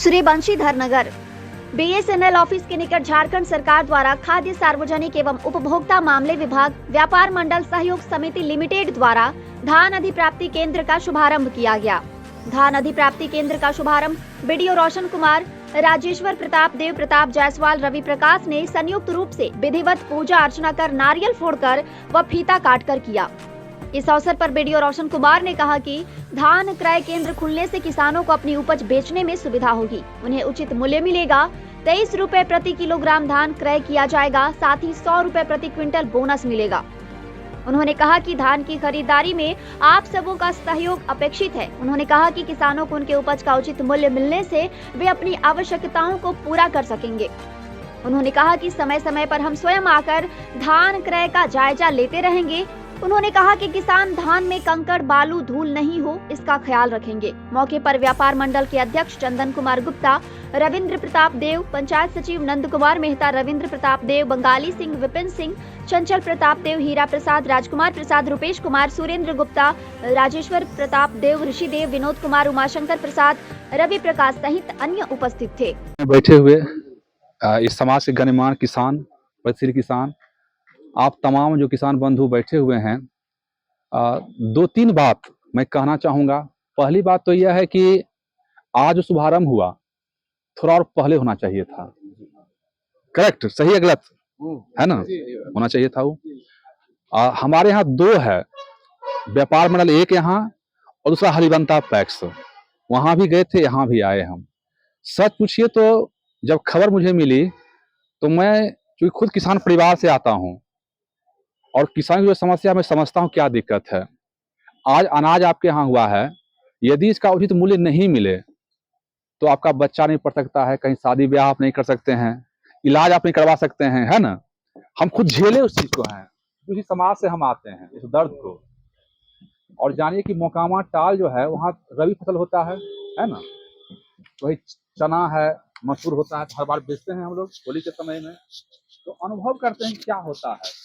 श्री बंशीधर नगर BSNL office के निकट झारखंड सरकार द्वारा खाद्य सार्वजनिक एवं उपभोक्ता मामले विभाग व्यापार मंडल सहयोग समिति लिमिटेड द्वारा धान अधिप्राप्ति केंद्र का शुभारंभ किया गया। धान अधिप्राप्ति केंद्र का शुभारंभ बीडीओ रोशन कुमार, राजेश्वर प्रताप, देव प्रताप जायसवाल, रवि प्रकाश ने संयुक्त रूप से विधिवत पूजा अर्चना कर नारियल फोड़कर व फीता काटकर किया। इस अवसर पर बीडीओ रोशन कुमार ने कहा कि धान क्रय केंद्र खुलने से किसानों को अपनी उपज बेचने में सुविधा होगी, उन्हें उचित मूल्य मिलेगा। 23 रुपए प्रति किलोग्राम धान क्रय किया जाएगा, साथ ही 100 रुपए प्रति क्विंटल बोनस मिलेगा। उन्होंने कहा कि धान की खरीदारी में आप सबों का सहयोग अपेक्षित है। उन्होंने कहा कि किसानों को उनके उपज का उचित मूल्य मिलने से वे अपनी आवश्यकताओं को पूरा कर सकेंगे। उन्होंने कहा कि समय समय पर हम स्वयं आकर धान क्रय का जायजा लेते रहेंगे। उन्होंने कहा कि किसान धान में कंकड़, बालू, धूल नहीं हो, इसका ख्याल रखेंगे। मौके पर व्यापार मंडल के अध्यक्ष चंदन कुमार गुप्ता, रविंद्र प्रताप देव, पंचायत सचिव नंद कुमार मेहता, रविंद्र प्रताप देव, बंगाली सिंह, विपिन सिंह, चंचल प्रताप देव, हीरा प्रसाद, राजकुमार प्रसाद, रुपेश कुमार, सुरेंद्र गुप्ता, राजेश्वर प्रताप देव, ऋषि देव, विनोद कुमार, उमाशंकर प्रसाद, रवि प्रकाश सहित अन्य उपस्थित थे। बैठे हुए इस समाज के गणमान्य किसान, प्रगतिशील किसान, आप तमाम जो किसान बंधु बैठे हुए हैं, 2-3 बात मैं कहना चाहूँगा। पहली बात तो यह है कि आज जो शुभारंभ हुआ थोड़ा और पहले होना चाहिए था। करेक्ट, सही है गलत है ना, होना चाहिए था वो। हमारे यहाँ 2 है व्यापार मंडल, एक यहाँ और दूसरा हरिवंता पैक्स। वहाँ भी गए थे, यहाँ भी आए हम। सच पूछिए तो जब खबर मुझे मिली तो मैं चूँकि खुद किसान परिवार से आता हूँ और किसान की जो समस्या मैं समझता हूँ क्या दिक्कत है। आज अनाज आपके यहाँ हुआ है, यदि इसका उचित मूल्य नहीं मिले तो आपका बच्चा नहीं पढ़ सकता है, कहीं शादी ब्याह आप नहीं कर सकते हैं, इलाज आप नहीं करवा सकते हैं, है ना। हम खुद झेले उस चीज को हैं, उसी समाज से हम आते हैं इस दर्द को। और जानिए कि मोकामा टाल जो है वहाँ रबी फसल होता है ना, वही चना है, मसूर होता है, हर बार बेचते हैं हम लोग होली के समय में। तो अनुभव करते हैं क्या होता है।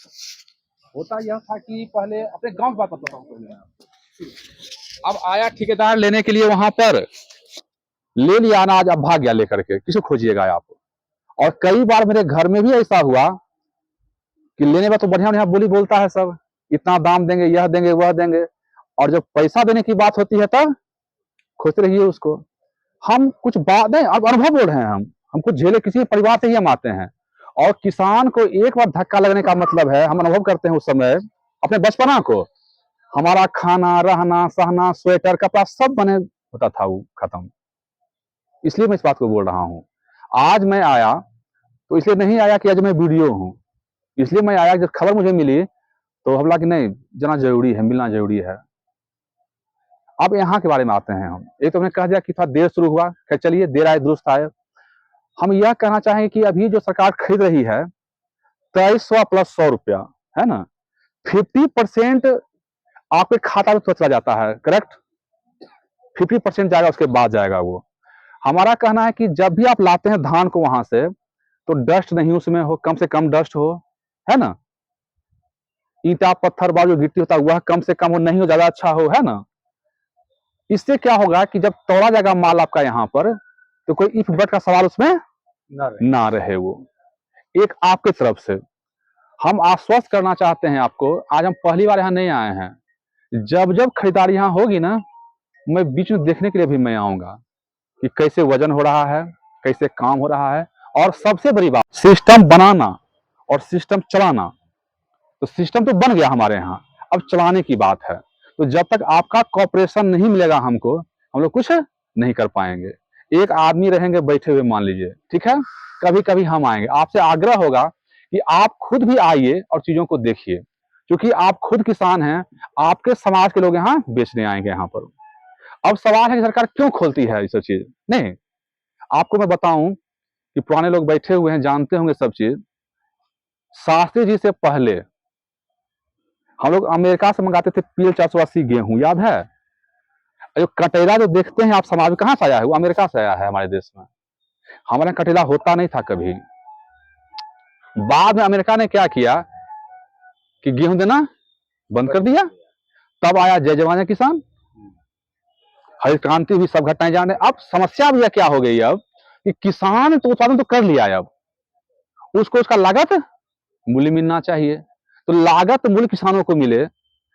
होता यह था कि पहले अपने गांव की बात बताता हूँ पहले। अब आया ठेकेदार लेने के लिए, वहां पर ले लिया अनाज, अब भाग गया लेकर के, किसे खोजिएगा आप। और कई बार मेरे घर में भी ऐसा हुआ कि लेने में तो बढ़िया बढ़िया बोली बोलता है सब, इतना दाम देंगे, यह देंगे, वह देंगे, और जब पैसा देने की बात होती है तब खोजते रहिए उसको। हम कुछ बात नहीं, अब अनुभव बोल रहे हैं, हम कुछ झेले, किसी परिवार से ही हम आते हैं। और किसान को एक बार धक्का लगने का मतलब है, हम अनुभव करते हैं उस समय अपने बचपना को, हमारा खाना, रहना, सहना, स्वेटर, कपड़ा सब बने होता था, वो खत्म। इसलिए मैं इस बात को बोल रहा हूँ। आज मैं आया तो इसलिए नहीं आया कि आज मैं वीडियो हूँ, इसलिए मैं आया जब खबर मुझे मिली तो हम लगा कि नहीं, जाना जरूरी है, मिलना जरूरी है। अब यहाँ के बारे में आते हैं हम। एक तो मैंने कह दिया कि थोड़ा देर शुरू हुआ, खैर चलिए, देर आए दुरुस्त आए। हम यह कहना चाहें कि अभी जो सरकार खरीद रही है 2300 प्लस 100 रुपया, है ना, 50% आपके खाता में चला जाता है। करेक्ट, 50% जाएगा, उसके बाद जाएगा वो। हमारा कहना है कि जब भी आप लाते हैं धान को वहां से, तो डस्ट नहीं उसमें हो, कम से कम डस्ट हो, है ना। ईंटा पत्थर बालू जो गिट्टी होता है वह कम से कम हो, नहीं हो ज्यादा अच्छा हो, है ना। इससे क्या होगा कि जब तोड़ा जाएगा माल आपका यहाँ पर, तो कोई इफ बट का सवाल उसमें ना रहे। वो एक आपके तरफ से हम आश्वस्त करना चाहते हैं आपको। आज हम पहली बार यहाँ नहीं आए हैं, जब जब खरीदारी यहाँ होगी ना, मैं बीच में देखने के लिए भी मैं आऊंगा कि कैसे वजन हो रहा है, कैसे काम हो रहा है। और सबसे बड़ी बात, सिस्टम बनाना और सिस्टम चलाना। तो सिस्टम तो बन गया हमारे यहाँ, अब चलाने की बात है। तो जब तक आपका कॉपरेशन नहीं मिलेगा हमको, हम लोग कुछ नहीं कर पाएंगे। एक आदमी रहेंगे बैठे हुए, मान लीजिए, ठीक है, कभी कभी हम आएंगे। आपसे आग्रह होगा कि आप खुद भी आइए और चीजों को देखिए, क्योंकि आप खुद किसान हैं, आपके समाज के लोग यहाँ बेचने आएंगे यहाँ पर। अब सवाल है कि सरकार क्यों खोलती है ये सब चीज। नहीं, आपको मैं बताऊं कि पुराने लोग बैठे हुए हैं, जानते होंगे सब चीज। शास्त्री जी से पहले हम लोग अमेरिका से मंगाते थे PL 480 गेहूं, याद है। जो कटेला जो देखते हैं आप समाज में, कहाँ से आया है वो? अमेरिका से आया है हमारे देश में। हमारे कटेला होता नहीं था कभी। बाद में अमेरिका ने क्या किया कि गेहूं देना बंद कर दिया। तब आया जय जवान किसान, हरित क्रांति हुई, सब घटनाएं जाने। अब समस्या भी क्या हो गई, अब कि किसान तो उत्पादन तो कर लिया है, अब उसको उसका लागत मूल्य मिलना चाहिए। तो लागत मूल्य किसानों को मिले।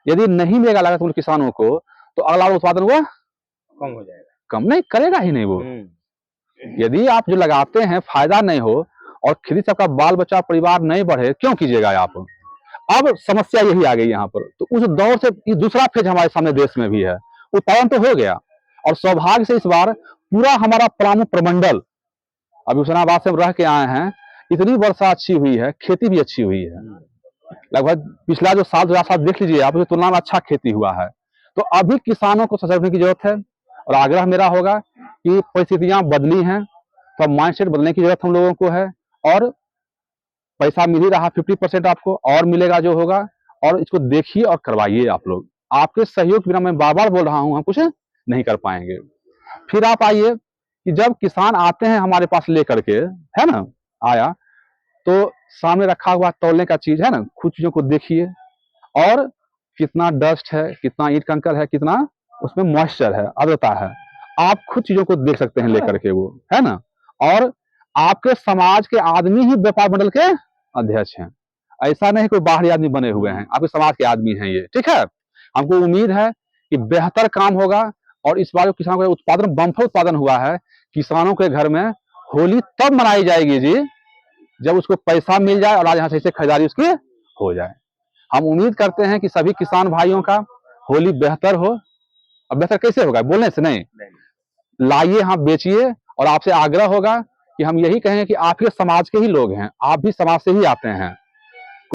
यदि नहीं मिलेगा लागत मूल्य किसानों को, तो अगला उत्पादन वो कम हो जाएगा, कम नहीं करेगा ही नहीं वो। यदि आप जो लगाते हैं फायदा नहीं हो और खेती से आपका बाल बच्चा परिवार नहीं बढ़े, क्यों कीजिएगा आप? अब समस्या यही आ गई यहाँ पर। तो उस दौर से ये दूसरा फेज हमारे सामने देश में भी है। उत्पादन तो हो गया, और सौभाग्य से इस बार पूरा हमारा पलामू प्रमंडल, अभी हुसैनाबाद से हम रह के आए हैं, इतनी वर्षा अच्छी हुई है, खेती भी अच्छी हुई है। लगभग पिछला जो साल 2007 देख लीजिए आप, उसकी तुलना में अच्छा खेती हुआ है। तो अभी किसानों को सजगने की जरूरत है, और आग्रह मेरा होगा कि परिस्थितियां बदली हैं, तो माइंडसेट बदलने की जरूरत हम लोगों को है। और पैसा मिल ही रहा 50% आपको, और मिलेगा जो होगा, और इसको देखिए और करवाइए आप लोग। आपके सहयोग बिना, मैं बार बार बोल रहा हूं, हम कुछ नहीं कर पाएंगे। फिर आप आइए कि जब किसान आते हैं हमारे पास लेकर के, है ना, आया तो सामने रखा हुआ तौलने का चीज है ना, खुद चीजों को देखिए, और कितना डस्ट है, कितना ईंट कंकड़ है, कितना उसमें मॉइस्चर है, आर्द्रता है, आप खुद चीजों को देख सकते हैं लेकर के, वो है ना। और आपके समाज के आदमी ही व्यापार मंडल के अध्यक्ष हैं, ऐसा नहीं कोई बाहरी आदमी बने हुए हैं, आपके समाज के आदमी हैं ये, ठीक है। हमको उम्मीद है कि बेहतर काम होगा, और इस बार जो किसानों का उत्पादन बम्पर उत्पादन हुआ है, किसानों के घर में होली तब मनाई जाएगी जी, जब उसको पैसा मिल जाए और आज यहाँ से खरीदारी उसकी हो जाए। हम उम्मीद करते हैं कि सभी किसान भाइयों का होली बेहतर हो। अब बेहतर कैसे होगा, बोलने से नहीं, लाइए, हम बेचिए। और आपसे आग्रह होगा कि हम यही कहें कि आप ही समाज के ही लोग हैं, आप भी समाज से ही आते हैं,